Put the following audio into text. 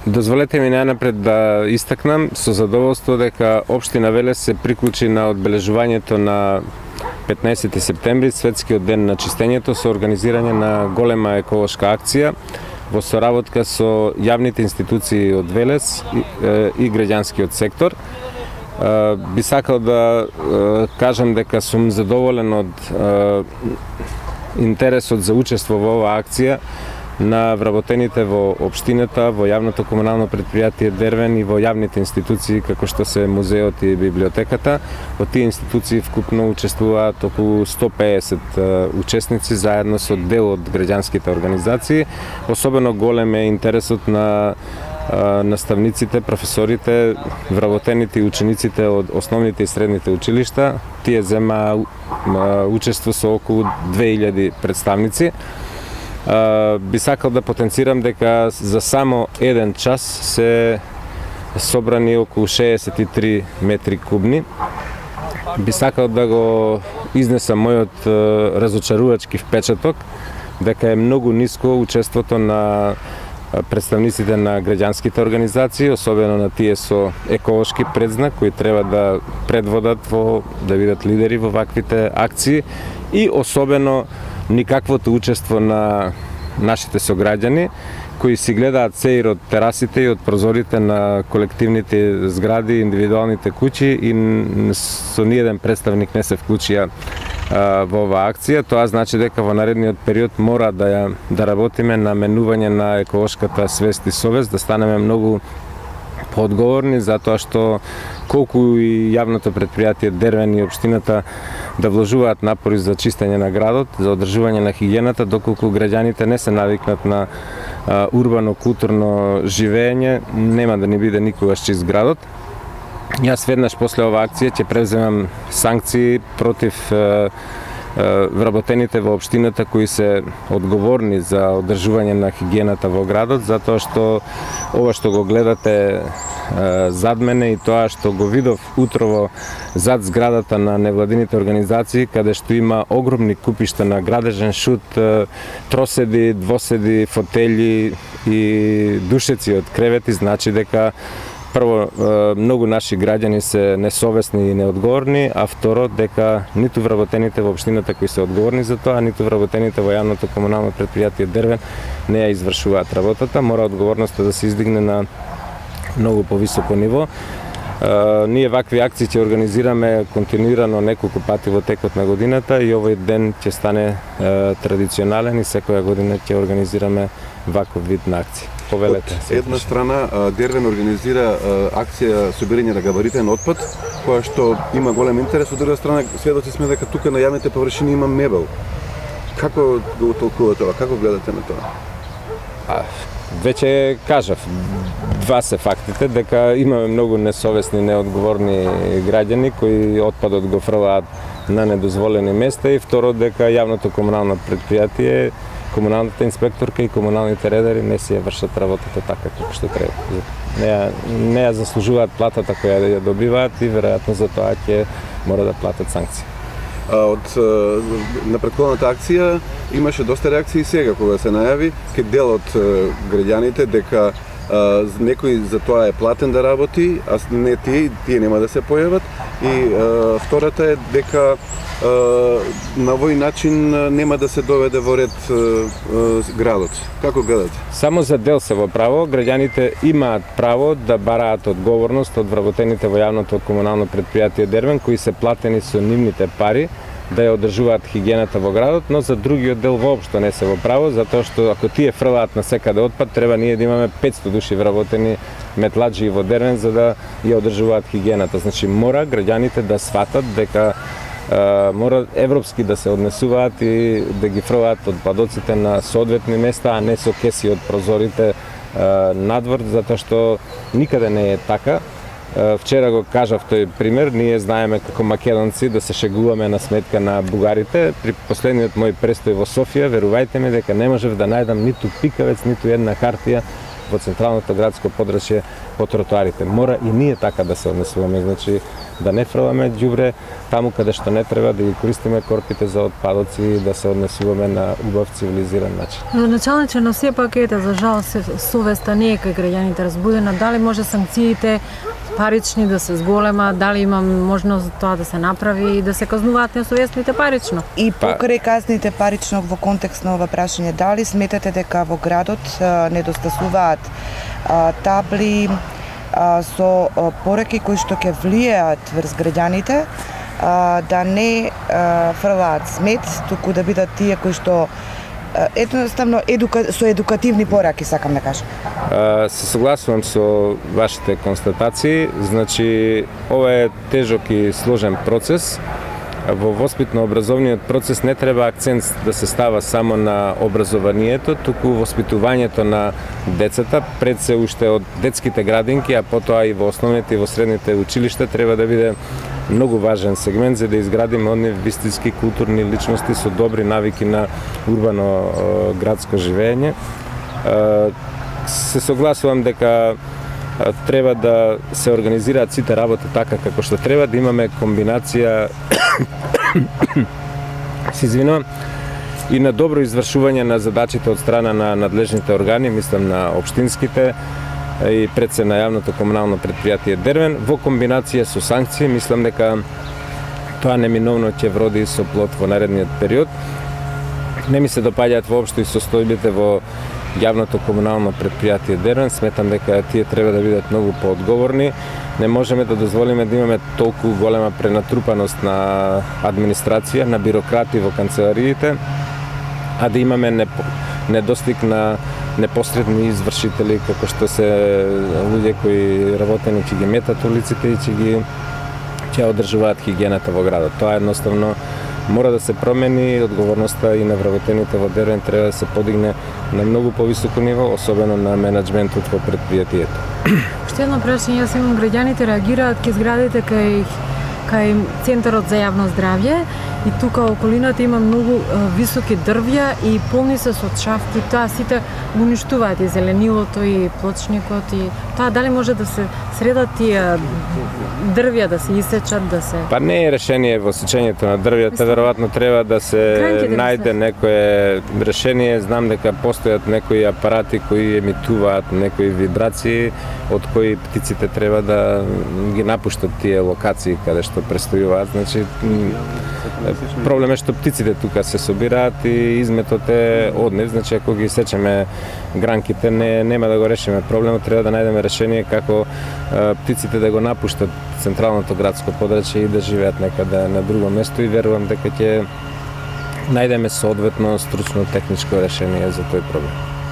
Дозволете ми најнапред да истакнам со задоволство дека општина Велес се приклучи на одбележувањето на 15 септември, светскиот ден на чистењето, со организирање на голема еколошка акција во соработка со јавните институции од Велес и граѓанскиот сектор. Би сакал да кажам дека сум задоволен од интересот за учество во оваа акција на вработените во општината, во јавното комунално предпријатие Дервен и во јавните институции како што се музеот и библиотеката. Во тие институции вкупно учествуваат околу 150 учесници заедно со дел од граѓанските организации. Особено голем е интересот на наставниците, професорите, вработените и учениците од основните и средните училишта. Тие зема учество со околу 2000 представници. Би сакал да потенцирам дека за само еден час се собрани околу 63 метри кубни. Би сакал да го изнесам мојот разочарувачки впечаток дека е многу ниско учеството на представниците на граѓанските организации, особено на тие со еколошки предзнак, кои треба да предводат да бидат лидери во ваквите акции, и особено никаквото учество на нашите сограѓани кои си гледаат сеир од терасите и од прозорите на колективните згради, индивидуалните куќи, и со ниеден представник не се вклучија во оваа акција. Тоа значи дека во наредниот период мора да работиме на менување на еколошката свест и совест, да станеме многу поодговорни, затоа што колку и јавното предпријатие Дервен и општината да вложуваат напори за чистење на градот, за одржување на хигиената, доколку граѓаните не се навикнат на урбано-културно живење, нема да ни биде никогаш чист градот. Јас веднаш после оваа акција ќе преземам санкции против вработените во општината кои се одговорни за одржување на хигиената во градот, затоа што ова што го гледате зад мене и тоа што го видов утрово зад зградата на невладините организации, каде што има огромни купишта на градежен шут, троседи, двоседи, фотели и душеци од кревети, значи дека прво, многу наши граѓани се несовесни и неодговорни, а второ, дека ниту вработените во општината кои се одговорни за тоа, ниту вработените во јавното комунално предпријатие Дервен не ја извршуваат работата. Мора одговорноста да се издигне на многу повисоко ниво. Ние вакви акции ќе организираме континуирано неколку пати во текот на годината и овој ден ќе стане традиционален и секоја година ќе организираме ваков вид на акции. Повелете. Од една страна Дервен организира акција собирање на габаритен отпад, која што има голем интерес, од друга страна сведоци сме дека тука на јавните површини има мебел. Како го толкува тоа? Како гледате на тоа? Веќе кажав, два се фактите, дека имаме многу несовесни, неодговорни граѓани кои отпадот го фрлаат на недозволени места, и второ, дека јавното комунално предпријатие, комуналната инспекторка и комуналните редари не си ја вршат работата така како што треба. Не ја заслужуваат платата која ја добиваат и веројатно за тоа ќе мора да платат санкции. На претходната акција имаше доста реакции сега кога се најави кај дел од граѓаните дека некој за тоа е платен да работи, а не тие нема да се појават, и втората е дека на овој начин нема да се доведе во ред градот. Како гледате? Само за дел се во право, граѓаните имаат право да бараат одговорност од вработените во јавното комунално предпријатие Дервен, кои се платени со нивните пари да ја одржуваат хигиената во градот, но за другиот дел воопшто не се во право, затоа што ако тие фрлаат на секаде отпад, треба ние да имаме 500 души вработени метладжи во Дервен за да ја одржуваат хигиената. Значи мора граѓаните да сватат дека мора европски да се однесуваат и да ги фрлаат отпадоците на соодветни места, а не со кеси од прозорите надвор, затоа што никаде не е така. Вчера го кажав тој пример, ние знаеме како македонци да се шегуваме на сметка на бугарите. При последниот мој престој во Софија, верувајте ми дека не можев да најдам ниту пикавец, ниту една хартија во централното градско подрачје по тротоарите. Мора и ние така да се однесуваме. Значи, да не фрламе ѓубре таму каде што не треба, да ги користиме корпите за отпадоци и да се однесуваме на убав цивилизиран начин. Началниче, но сепак за жал совеста не е кај граѓаните разбудена. Дали може санкциите парични да се зголема, дали има можност за тоа да се направи и да се казнуваат несовесните парично? И покрај казните парично во контекст на ова прашање, дали сметате дека во градот недостасуваат табли со пораки кои што ќе влијаат врз граѓаните да не фрлаат смет, туку да бидат тие кои што едноставно со едукативни пораки, сакам да кажам. Се согласувам со вашите констатации. Значи, ова е тежок и сложен процес. Во воспитно-образовниот процес не треба акцент да се става само на образованието, туку воспитувањето на децата, пред се уште од детските градинки, а потоа и во основните и во средните училишта треба да биде многу важен сегмент за да изградиме од нив вистински културни личности со добри навики на урбано градско живење. Се согласувам дека треба да се организираат сите работи така како што треба, да имаме комбинација се извинувам, и на добро извршување на задачите од страна на надлежните органи, мислам на општинските и пред се на јавното комунално предпријатие Дервен, во комбинација со санкции, мислам дека тоа неминовно ќе вроди со плод во наредниот период. Не ми се допаѓаат воопшто и состојбите во јавното комунално предпријатие Дервен, сметам дека тие треба да бидат многу поодговорни. Не можеме да дозволиме да имаме толку голема пренатрупаност на администрација, на бирократи во канцелариите, а да имаме недостиг на непосредни извршители, како што се луѓе кои работени ќе ги метат улиците и ќе одржуваат хигиената во градот. Тоа едноставно мора да се промени, одговорноста и на вработените во Дервен треба да се подигне на многу повисоко ниво, особено на менеджментот во предпријатието. Уште едно прашање, јас имам, граѓаните реагираат ке зградите кај Центарот за јавно здравје и тука околината има многу високи дрвја и полни се со шафки, тоа сите уништуваат и зеленилото и плочникот и тоа дали може да се средат тие дрвја да се исечат, да се... Па не е решение во сечењето на дрвјата, веројатно треба да се најде некое решение. Знам дека постојат некои апарати кои емитуваат некои вибрации од кои птиците треба да ги напуштат тие локации каде што престојуваат. Значи проблем е што птиците тука се собираат и изметот е од нив, значи ако ги сечеме гранките нема да го решиме проблемот, треба да најдеме решение како птиците да го напуштат централното градско подрачје и да живеат некаде на друго место и верувам дека ќе најдеме соодветно стручно техничко решение за тој проблем.